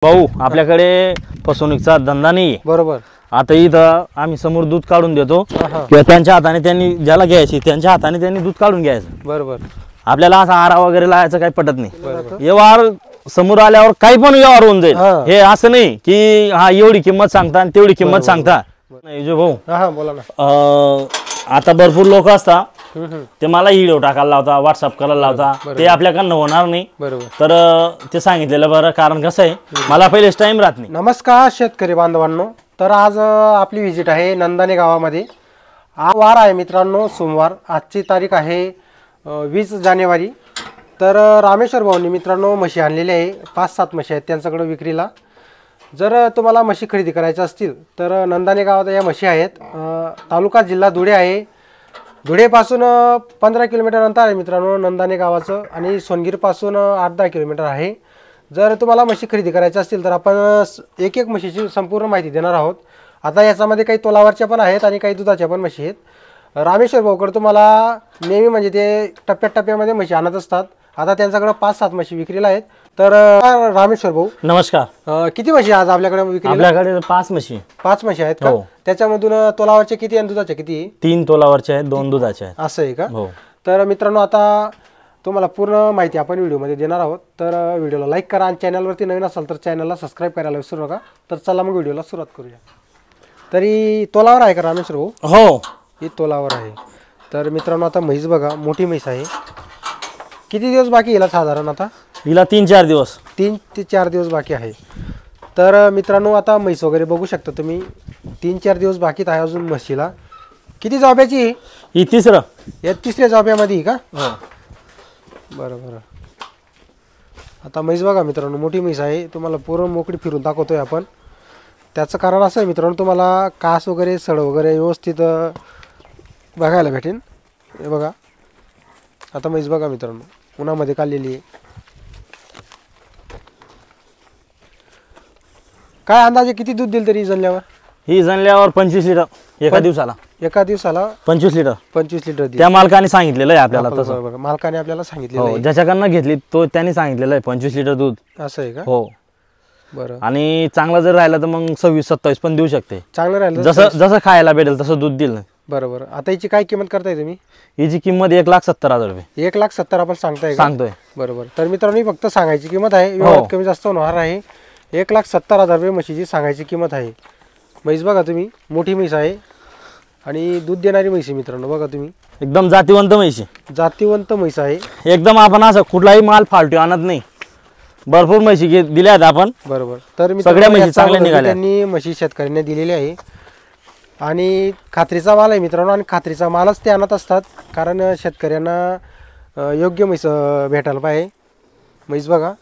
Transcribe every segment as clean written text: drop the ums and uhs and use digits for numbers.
भाऊ आपल्याकडे फसवणुकीचा धंदा नाही बरोबर। आता इथं आम्ही समोर दूध काढून देतो किंवा त्यांच्या हाताने त्यांनी ज्याला घ्यायची त्यांच्या हाताने त्यांनी दूध काढून घ्यायचं। बरोबर। आपल्याला असा आरा वगैरे लावायचं काही पटत नाही। व्यवहार समोर आल्यावर काही पण व्यवहार होऊन जाईल। हे असं नाही की हा एवढी किंमत सांगता आणि तेवढी किंमत सांगता नाही। जो भाऊ बोला ना। आता भरपूर लोक असतात ते मला व्हिडिओ टाकायला लावता, व्हॉट्सअप करायला लावता, ते आपल्याकडनं होणार नाही। तर ते सांगितलेलं बरं, कारण कसं आहे मला पहिलेच टाइम राहत नाही। नमस्कार शेतकरी बांधवांनो, तर आज आपली व्हिजिट आहे नंदाने गावामध्ये। हा वार आहे मित्रांनो, सोमवार। आजची तारीख आहे 20 जानेवारी। तर रामेश्वर भाऊंनी मित्रांनो म्हशी आणलेली आहे, 5-7 म्हशी आहेत त्यांच्याकडे विक्रीला। जर तुम्हाला म्हशी खरेदी करायच्या असतील तर नंदाने गावात या म्हशी आहेत। तालुका जिल्हा धुळे आहे। धुळेपासून 15 किलोमीटर अंतर आहे मित्रांनो नंदाने गावाचं, आणि सोनगीरपासून 8-10 किलोमीटर आहे। जर तुम्हाला म्हशी खरेदी करायच्या असतील तर आपण एक एक म्हशीची संपूर्ण माहिती देणार आहोत। आता याच्यामध्ये काही तोलावरच्या पण आहेत आणि काही दुधाच्या पण म्हशी आहेत। रामेश्वर भाऊकडे तुम्हाला नेहमी म्हणजे ते टप्प्याटप्प्यामध्ये म्हशी आणत असतात। आता त्यांच्याकडे 5-7 म्हशी विक्रीला आहेत। तर रामेश्वर भाऊ नमस्कार। किती म्हशी आज आपल्याकडे विक्रीला? आपल्याकडे 5 म्हशी। 5 म्हशी आहेत का? त्याच्यामधून तोलावरचे किती आणि दुधाचे किती? 3 तोलावरचे आहेत, 2 दुधाचे आहेत। असं आहे का? तर मित्रांनो आता तुम्हाला पूर्ण माहिती आपण व्हिडिओमध्ये देणार आहोत। तर व्हिडिओला लाईक करा आणि चॅनलवरती नवीन असाल तर चॅनलला सबस्क्राईब करायला विसरू नका। तर चला मग व्हिडिओला सुरुवात करूया। तरी तोलावर आहे का रामेश्वर भाऊ? हो, ही तोलावर आहे। तर मित्रांनो आता म्हैस बघा, मोठी म्हैस आहे। किती दिवस बाकी हिला साधारण? आता हिला 3-4 दिवस, 3 ते 4 दिवस बाकी आहे। तर मित्रांनो आता म्हैस वगैरे बघू शकता तुम्ही, 3-4 दिवस बाकीत आहे अजून म्हशीला। किती जाब्याची ही? तिसरं। या तिसऱ्या जाब्यामध्ये का? हो। बरं। आता म्हैस बघा मित्रांनो, मोठी म्हैस आहे। तुम्हाला पूर्ण मोकळी फिरून दाखवतोय आपण। त्याचं कारण असं आहे मित्रांनो, तुम्हाला कास वगैरे सड वगैरे व्यवस्थित बघायला भेटेल। हे बघा आता म्हैस बघा मित्रांनो, उन्हामध्ये काढलेली आहे। काय अंदाजे किती दूध दिल तरी जणल्यावर? ही जणल्यावर 25 लिटर एका दिवसाला। एका दिवसाला 25 लिटर? 25 लिटर त्या मालकाने सांगितलेलं आहे आपल्याला। तसं बघा मालकाने आपल्याला सांगितलेलं आहे। ज्याच्याकडनं घेतली तो त्यांनी सांगितलेलं आहे 25 लिटर दूध। असं आहे का? हो। बरं। आणि चांगलं जर राहिलं तर मग 26-27 पण देऊ शकते। चांगलं राहिलं जसं खायला भेटेल तसं दूध दिल। बरोबर। आता याची काय किंमत करताय तुम्ही? हिची किंमत 1,70,000 रुपये। 1,70,000 आपण सांगतोय? बरोबर। तर मित्रांनो फक्त सांगायची किंमत आहे, व्यवहार कमी जास्त होणार आहे। 1,70,000 रुपये म्हशीची सांगायची किंमत आहे। म्हैस बघा तुम्ही, मोठी म्हैस आहे आणि दूध देणारी म्हैस आहे मित्रांनो। बघा तुम्ही, एकदम जातीवंत म्हैस, जातीवंत म्हैस आहे एकदम। आपण असं कुठलाही माल फालतू आणत नाही, भरपूर म्हशी दिल्या आहेत आपण। बरोबर। तर सगळ्या म्हशी चांगल्या निघाल्या। त्यांनी म्हशी शेतकऱ्यांनी दिलेली आहे आणि खात्रीचा माल आहे मित्रांनो, आणि खात्रीचा मालच ते आणत असतात, कारण शेतकऱ्यांना योग्य म्हैस भेटायला पाहिजे। म्हैस बघा,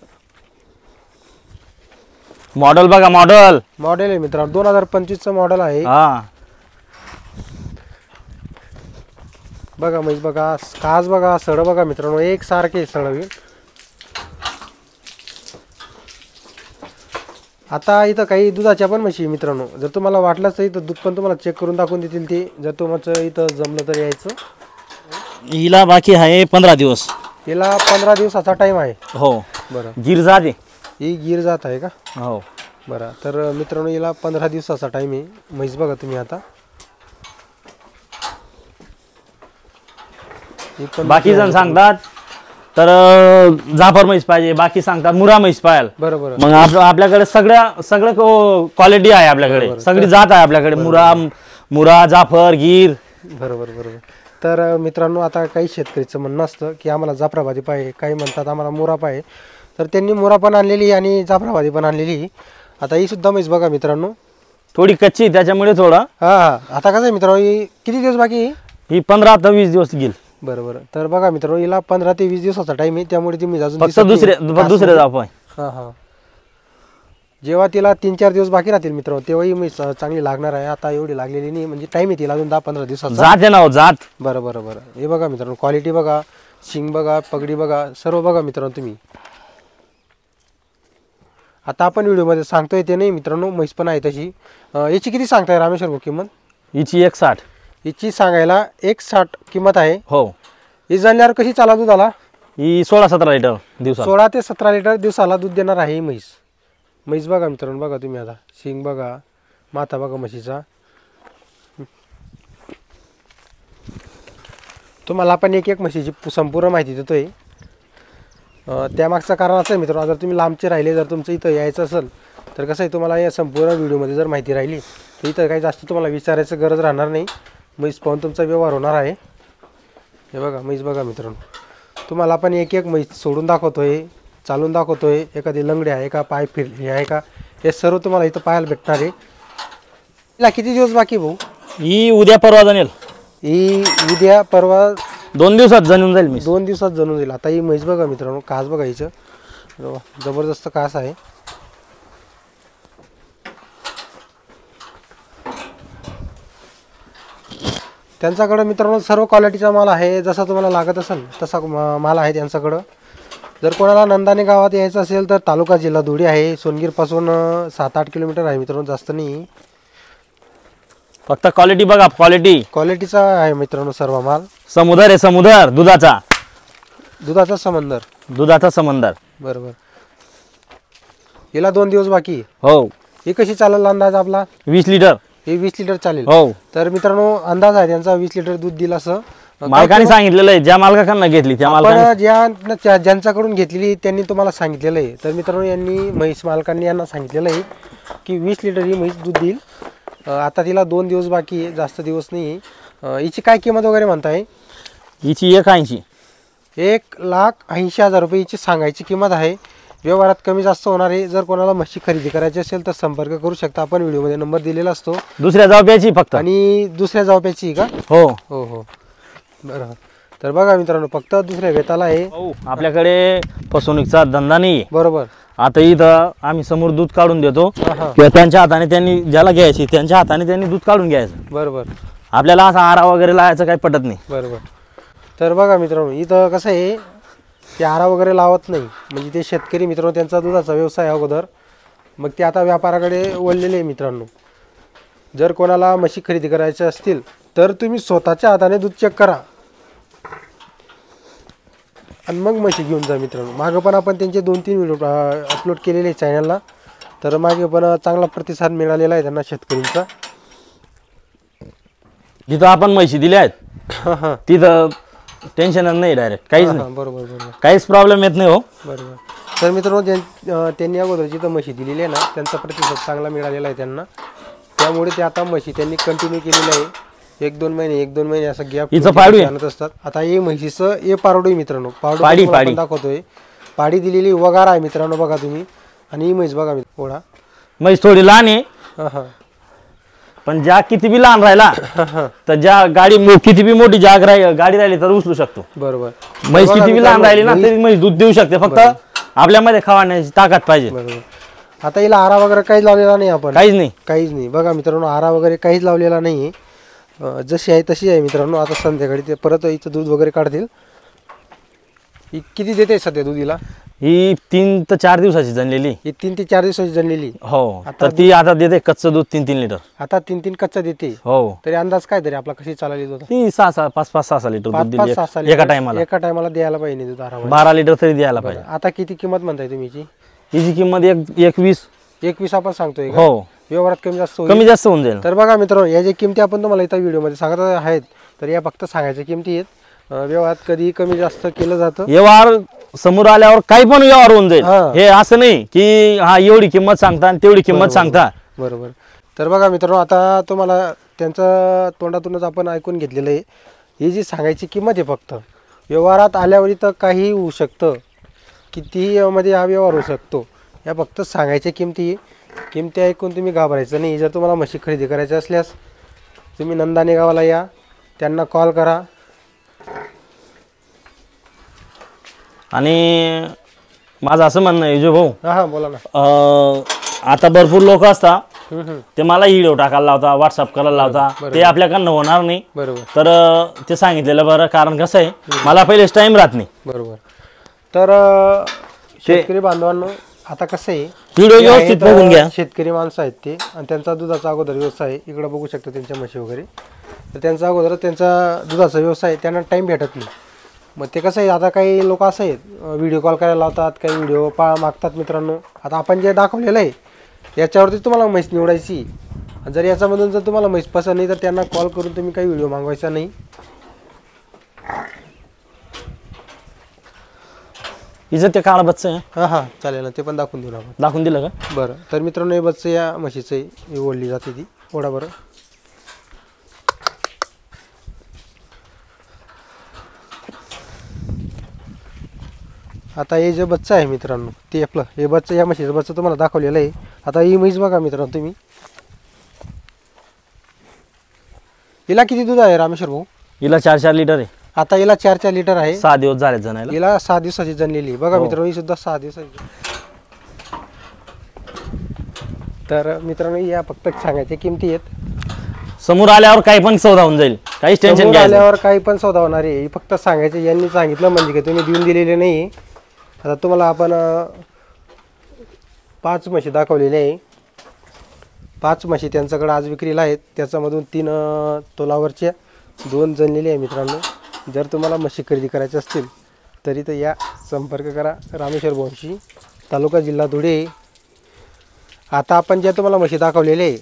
मॉडेल बघा, मॉडेल आहे मित्रांनो, 2025चं मॉडेल आहे। बघा म्हैस बघा, कास बघा, सड बघा मित्रांनो, एक सारखे सड। आता इथं काही दुधाच्या पण म्हशी मित्रांनो, जर तुम्हाला वाटलंच तर इथं दूध पण तुम्हाला चेक करून दाखवून देतील ते, जर तुमचं इथं जमलं तर यायचं। हिला बाकी आहे 15 दिवस। हिला 15 दिवसाचा टाइम आहे। हो। बरं। गिर जात आहे ही? गिर जात आहे का? हो। बरं। तर मित्रांनो हिला 15 दिवसाचा टाइम आहे। म्हैस बघा तुम्ही आता, बाकी जण सांगतात तर जाफर म्हैस पाहिजे, बाकी सांगतात मुरा म्हैस पाहिजे। बरोबर। मग आपल्याकडे सगळं क्वालिटी आहे, आपल्याकडे सगळी जात आहे आपल्याकडे, मुरा, जाफर, गिर। बरोबर। तर मित्रांनो आता काही शेतकरीचं म्हणणं असतं की आम्हाला जाफराबादी पाहिजे, काही म्हणतात आम्हाला मुरा पाहिजे। तर त्यांनी मुरा पण आणलेली आणि जाफराबादी पण आणलेली। आता ही सुद्धा म्हैस बघा मित्रांनो, थोडी कच्ची त्याच्यामुळे थोडा। आता कसं आहे मित्रांनो, ही किती दिवस बाकी? ही 15 ते 20 दिवस गेल। बरोबर। तर बघा मित्रांनो हिला 15 ते 20 दिवसाचा टाइम आहे, त्यामुळे ती म्हैस अजून फक्त दुसरे जाफ आहे। जेव्हा तिला 3-4 दिवस बाकी राहतील मित्रांनो, तेव्हाही म्हैस चांगली लागणार आहे। आता एवढी लागलेली नाही, म्हणजे टाइम आहे तिला अजून 10-15 दिवसाचा। जात आहे ना जात। बरोबर। हे बघा मित्रांनो, क्वालिटी बघा, शिंग बघा, पगडी बघा, सर्व बघा मित्रांनो तुम्ही। आता आपण व्हिडिओमध्ये सांगतोय ते नाही मित्रांनो, म्हैस पण आहे तशी। याची किती सांगताय रामेश्वर भाऊ किंमत? हिची 1,60,000। हिची सांगायला 1,60,000 किंमत आहे। हो। ही जणल्यावर कशी चाला दूधाला? ही 16-17 लिटर दिवसाला, 16 ते 17 लिटर दिवसाला दूध देणार आहे ही म्हैस। म्हैस बघा मित्रांनो, बघा तुम्ही आता शिंग बघा, माथा बघा म्हशीचा. तुम्हाला आपण एक एक म्हशीची संपूर्ण माहिती देतोय. त्यामागचं कारण असं आहे मित्रांनो, जर तुम्ही लांबचे राहिले, जर तुमचं इथं यायचं असेल तर कसं आहे, तुम्हाला या संपूर्ण व्हिडिओमध्ये जर माहिती राहिली तर इथं काही जास्त तुम्हाला विचारायचं गरज राहणार नाही. म्हैस पाहून तुमचा व्यवहार होणार आहे. हे बघा म्हैस बघा मित्रांनो, तुम्हाला आपण एक एक म्हैस सोडून दाखवतोय, चालून दाखवतोय, एखादी लंगडी आहे का, पाय फिरली आहे का, हे सर्व तुम्हाला इथं पाहायला भेटणार आहे. तिला किती दिवस बाकी भाऊ? ही उद्या परवा जाणेल. ही उद्या परवा 2 दिवसात जणून जाईल मी. 2 दिवसात जणून जाईल. आता ही म्हैस बघा मित्रांनो, कास बघा हिचं, जबरदस्त कास आहे. त्यांच्याकडं मित्रांनो सर्व क्वालिटीचा माल आहे. जसा तुम्हाला लागत असेल तसा माल आहे त्यांच्याकडं. जर कोणाला नंदाने गावात यायचं असेल तर तालुका जिल्हा धुळे आहे. सोनगीरपासून 7-8 किलोमीटर आहे मित्रांनो, जास्त नाही. फक्त क्वालिटी बघा, क्वालिटीचा आहे मित्रांनो सर्व माल. समुद्र आहे, समुद्र दुधाचा समंदर. बरोबर. हिला 2 दिवस बाकी. हो. ही कशी चालेल अंदाज आपला? 20 लिटर. हे 20 लिटर चालेल. हो. तर मित्रांनो अंदाज आहे त्यांचा 20 लिटर दूध दिलं असं मालकाने सांगितलेलं आहे. ज्या मालकांना घेतली त्या मालकाने, ज्यांच्याकडून घेतलेली त्यांनी तुम्हाला सांगितलेलं आहे. तर मित्रांनो यांनी म्हैस मालकांनी यांना सांगितलेलं आहे की 20 लिटर ही म्हैस दूध देईल. आता तिला 2 दिवस बाकी आहे, जास्त दिवस नाही. हिची काय किंमत वगैरे म्हणताय? हिची 180. 1,80,000 रुपये हिची सांगायची किंमत आहे. व्यवहारात कमी जास्त होणार आहे. जर कोणाला म्हशी खरेदी करायची असेल तर संपर्क करू शकता. आपण व्हिडिओमध्ये नंबर दिलेला असतो. दुसऱ्या जावप्याची फक्त. आणि दुसऱ्या जावप्याची का? हो हो हो बरं. तर बघा मित्रांनो, फक्त दुसऱ्या वेताला आहे. आपल्याकडे फसवणुकीचा धंदा नाही. बरोबर. आता इथं आम्ही समोर दूध काढून देतो किंवा त्यांच्या हाताने त्यांनी ज्याला घ्यायची त्यांच्या हाताने त्यांनी दूध काढून घ्यायचं. बरोबर. आपल्याला असा आरा वगैरे लावायचं काही पटत नाही. बरोबर. तर बघा मित्रांनो, इथं कसं आहे, ते आरा वगैरे लावत नाही. म्हणजे ते शेतकरी मित्रांनो त्यांचा दुधाचा व्यवसाय अगोदर, मग ते आता व्यापाराकडे वळलेले आहे मित्रांनो. जर कोणाला म्हशी खरेदी करायच्या असतील तर तुम्ही स्वतःच्या हाताने दूध चेक करा आणि मग म्हशी घेऊन जा मित्रांनो. मागं पण आपण त्यांचे 2-3 व्हिडिओ अपलोड केलेले चॅनलला. तर मागे पण चांगला प्रतिसाद मिळालेला आहे त्यांना शेतकऱ्यांचा. जिथं आपण म्हशी दिल्या आहेत तिथं टेन्शनच नाही, डायरेक्ट काहीच नाही. बरोबर बरोबर. काहीच प्रॉब्लेम येत नाही. हो बरोबर. तर मित्रांनो त्यांनी अगोदर जिथं म्हशी दिलेली आहे ना, त्यांचा प्रतिसाद चांगला मिळालेला आहे त्यांना. त्यामुळे ते आता म्हशी त्यांनी कंटिन्यू केलेलं आहे. 1-2 महिने असं गॅप आणत असतात. आता हे म्हशीचं हे पारडू आहे मित्रांनो. पारडू दाखवतोय. पाडी दिलेली वगार आहे मित्रांनो, बघा तुम्ही. आणि ही म्हैस बघा थोडा, म्हैस थोडी लहान आहे. पण ज्या किती बी लहान राहिला तर ज्या किती बी मोठी गाडी राहिली तर उचलू शकतो. बरोबर. म्हैस किती बी लहान राहिली ना तरी म्हैस दूध देऊ शकते. फक्त आपल्यामध्ये खावाण्याची ताकद पाहिजे. बरोबर. आता हिला आरा वगैरे काहीच लावलेला नाही आपण. काहीच नाही. बघा मित्रांनो, आरा वगैरे काहीच लावलेला नाही. जशी आहे तशी आहे मित्रांनो. आता संध्याकाळी ते परत इथं दूध वगैरे काढतील. ही किती देते सध्या दुधीला? ही 3 ते 4 दिवसाची जनलेली. ही 3 ते 4 दिवसाची जनलेली. हो. तर ती आता देते कच्चं दूध 3-3 लिटर. आता 3-3 कच्चा देते. हो. तरी अंदाज काय तरी आपला कशी चालली दूध? ती 5-6 लिटर दूध दिली एका टायमाला द्यायला पाहिजे दूध. 12 लिटर तरी द्यायला पाहिजे. आता किती किंमत म्हणताय तुम्ही हिची किंमत 21 आपण सांगतोय. हो. व्यवहारात कमी जास्त होऊन जाईल. तर बघा मित्रांनो, या ज्या किमती आपण तुम्हाला इथं व्हिडिओमध्ये सांगत आहेत तर या फक्त सांगायच्या किमती आहेत. व्यवहारात कधी कमी जास्त केलं जातं. व्यवहार समोर आल्यावर काही पण व्यवहार होऊन जाईल. हे असं नाही की हा एवढी किंमत सांगता आणि तेवढी किंमत सांगता. बरोबर. तर बघा मित्रांनो, आता तुम्हाला त्यांच्या तोंडातूनच आपण ऐकून घेतलेलं आहे. ही जी सांगायची किंमत आहे, फक्त व्यवहारात आल्यावर तर काही होऊ शकतं, कितीही मध्ये हा व्यवहार होऊ शकतो. या फक्त सांगायच्या किमती ऐकून तुम्ही घाबरायचं नाही. जर तुम्हाला म्हशी खरेदी करायची असल्यास तुम्ही नंदाने गावाला या, त्यांना कॉल करा. आणि माझं असं म्हणणं आहे जो भाऊ, हा बोला ना. आता भरपूर लोक असतात ते मला व्हिडिओ टाकायला लावता, व्हॉट्सअप करायला लावता. ते आपल्याकडनं होणार नाही. बरोबर. तर ते सांगितलेलं बरं. कारण कसं आहे, मला पहिलेच टाइम राहत नाही. बरोबर. तर शेतकरी बांधवांनो, आता कसं आहे, व्हिडिओ व्यवस्थित बघून घ्या. शेतकरी माणसं आहेत ते, आणि त्यांचा दुधाचा अगोदर व्यवसाय आहे. इकडे बघू शकता त्यांच्या म्हशी वगैरे. तर त्यांचा अगोदर त्यांचा दुधाचा व्यवसाय, त्यांना टाइम भेटत नाही. मग ते कसं आहे, आता काही लोक असं आहेत व्हिडिओ कॉल करायला लावतात, काही व्हिडिओ मागतात मित्रांनो. आता आपण जे दाखवलेलं आहे याच्यावरती तुम्हाला म्हैस निवडायची. जर याच्यामधून जर तुम्हाला म्हैस पसंत नाही तर त्यांना कॉल करून तुम्ही काही व्हिडिओ मागवायचा नाही. हिचं ते काळा बच्चा आहे. हां हां चालेल ना, ते पण दाखवून देऊ आपण. दाखवून दिलं का? बरं, तर मित्रांनो हे बच्चं या म्हशीचं आहे, ही ओढली जाते ती. ओढा बरं. आता हे जे बच्चा आहे मित्रांनो ते आपलं हे बच्चं, या म्हशीचं बच्चं तुम्हाला दाखवलेलं आहे. आता ही म्हैस बघा मित्रांनो तुम्ही, हिला किती दूध आहे रामेश्वर भाऊ? हिला 4 लिटर आहे. आता हिला 4 लिटर आहे. 6 दिवस झाले जणायला. हिला 6 दिवसाची जनलेली बघा मित्रांनो, ही सुद्धा 6 दिवसाची. तर मित्रांनो या फक्त सांगायच्या किमती आहेत. समोर आल्यावर काही पण सौदा होऊन जाईल, काहीच टेन्शन समोर घ्यायचं. आल्यावर काही पण सौदा होणार आहे. ही फक्त सांगायचे, यांनी सांगितलं म्हणजे की तुम्ही देऊन दिलेले नाही. आता तुम्हाला आपण 5 म्हशी दाखवलेल्या आहे. 5 म्हशी त्यांच्याकडे आज विक्रीला आहेत. त्याच्यामधून 3 तोलावरच्या, 2 जनलेले आहे मित्रांनो. जर तुम्हाला म्हशी खरेदी करायच्या असतील तरी तर या संपर्क करा रामेश्वर भाऊंशी, तालुका जिल्हा धुळे. आता आपण ज्या तुम्हाला म्हशी दाखवलेले आहे,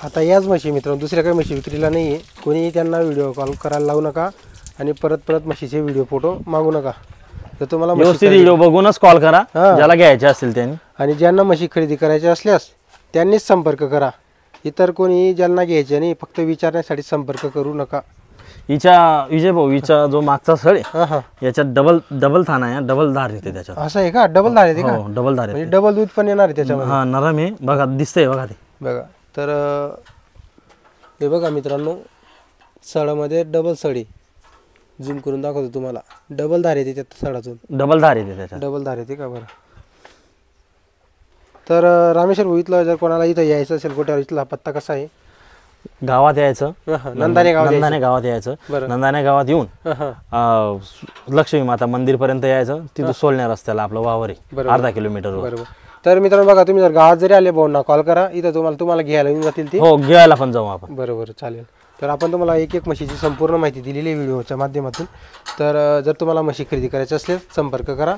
आता याच म्हशी मित्रांनो, दुसऱ्या काही म्हशी विक्रीला नाही आहे. कोणीही त्यांना व्हिडिओ कॉल करायला लावू नका आणि परत म्हशीचे व्हिडिओ फोटो मागू नका. तर तुम्हाला व्यवस्थित व्हिडिओ बघूनच कॉल करा ज्याला घ्यायचे असतील त्यांनी. आणि ज्यांना म्हशी खरेदी करायच्या असल्यास त्यांनीच संपर्क करा. इतर कोणी ज्यांना घ्यायचे नाही, फक्त विचारण्यासाठी संपर्क करू नका. विजय भाऊ, हिचा जो मागचा सळ आहे याच्यात डबल थाना आहे, डबल धार येते त्याच्यात. असं आहे का? डबल धार येते का? हो, डबल धार म्हणजे डबल दूध पण येणार आहे त्याच्यामध्ये. हा, नरम आहे बघा, दिसतंय बघा ते बघा. तर हे बघा मित्रांनो, सडामध्ये डबल सडी झूम करून दाखवतो तुम्हाला. डबल धार येते त्यात, सडातून डबल धार येते त्याच्यात. डबल धार येते का? बरं. तर रामेश्वर भाऊ, इथलं जर कोणाला इथं यायचं असेल कुठे, इथला पत्ता कसा आहे? गावात यायचं, नंदाने गावात यायचं. नंदाने गावात येऊन लक्ष्मी माता मंदिर पर्यंत यायचं. तिथं सोलण्या रस्त्याला आपलं वावर आहे, अर्धा किलोमीटर. बरोबर. तर मित्रांनो बघा, तुम्ही जर गावात जरी आले भाऊंना कॉल करा, इथं तुम्हाला घ्यायला येऊन जातील ते. हो, घ्यायला पण जाऊ आपण. बरोबर, चालेल. तर आपण तुम्हाला एक म्हशीची संपूर्ण माहिती दिलेली आहे व्हिडिओच्या माध्यमातून. तर जर तुम्हाला म्हशी खरेदी करायची असल्यास संपर्क करा.